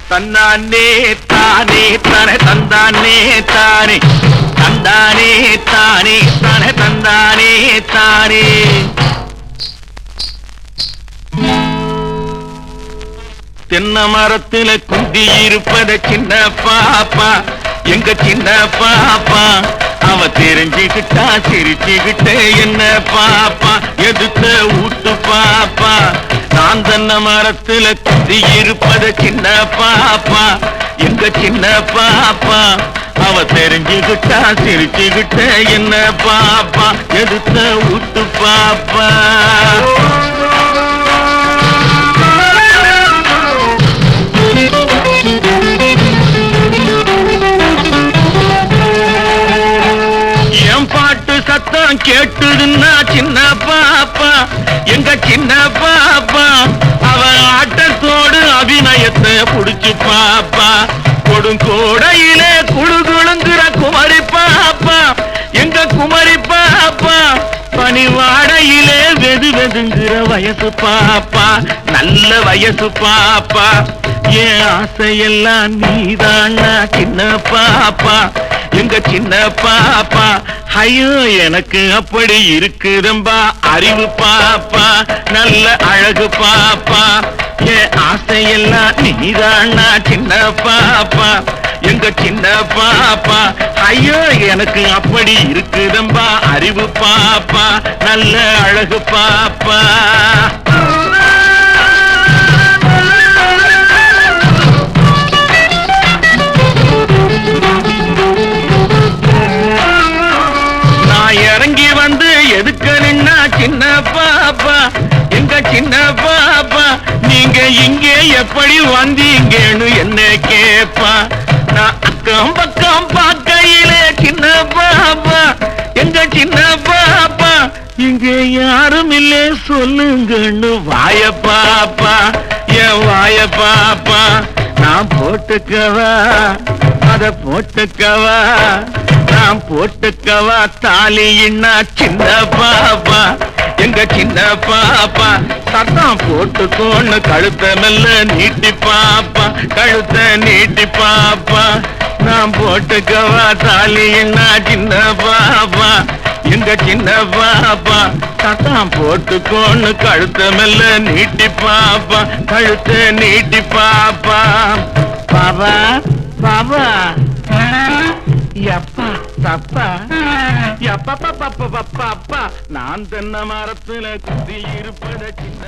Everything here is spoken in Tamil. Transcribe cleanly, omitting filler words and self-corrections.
தன்னானே தானே தானே தந்தானே தானே தந்தானே தானே தானே தந்தானே தானே. தென்னை மரத்துல குந்தி இருப்பத சின்ன பாப்பா, எங்க சின்ன பாப்பா. அவ தெரிஞ்சுக்கிட்டா சிரிச்சுக்கிட்ட என்ன பாப்பா, எதுக்க ஊட்டு பாப்பா. நான் தென்னை மரத்துல குந்தி இருப்பத சின்ன பாப்பா, எங்க சின்ன பாப்பா. அவ தெரிஞ்சுக்கிட்டா சிரிச்சுக்கிட்ட என்ன பாப்பா, எதுக்க ஊட்டு பாப்பா. சத்தம் கேட்டுதுன்னா சின்ன பாப்பா, எங்க சின்ன பாப்பா. அவன் ஆட்டத்தோடு அபிநயத்தை புடிச்சு பாப்பா. கொடுங்கோடையிலே குழுகுழுங்குற குமரி பாப்பா, எங்க குமரி பாப்பா. பனிவாடையிலே வெது வெதுங்குற வயசு பாப்பா, நல்ல வயசு பாப்பா. என் ஆசையெல்லாம் நீதானா சின்ன பாப்பா, எங்க சின்ன பாப்பா. ஐயோ எனக்கு அப்படி இருக்குதம்பா அறிவு பாப்பா, நல்ல அழகு பாப்பா. என் ஆசையெல்லாம் நீதானா சின்ன பாப்பா, எங்க சின்ன பாப்பா. ஐயோ எனக்கு அப்படி இருக்குதம்பா அறிவு பாப்பா, நல்ல அழகு பாப்பா. இறங்கி வந்து எதுக்க நின்னா சின்ன பாப்பா, எங்க சின்ன பாப்பா. நீங்க இங்கே எப்படி வந்தீங்கன்னு என்ன கேப்பா. நான் அக்கம் பக்கம் பார்க்கையிலே சின்ன பாப்பா, எங்க சின்ன பாப்பா. இங்க யாரும் இல்லை சொல்லுங்கன்னு வாய பாப்பா, என் வாய பாப்பா. நான் போட்டுக்கவா அத போட்டுக்கவா, நான் போட்டுக்கவா தாலின்னா சின்ன பாப்பா, எங்க சின்ன பாப்பா. சத்தம் போட்டுக்கோன்னு கழுத்த மெல்ல நீட்டி பாப்பா, கழுத்த நீட்டி பாப்பா. நான் போட்டுக்கவா தாலின்னா சின்ன பாப்பா, எங்க சின்ன பாப்பா. சத்தம் போட்டுக்கோன்னு கழுத்த மெல்ல நீட்டி பாப்பா, கழுத்த நீட்டி பாப்பா. பாபா பாபா எப்பா தப்பா எப்பா நான் தென்னை மரத்துல குத்தி இருப்பத சின்ன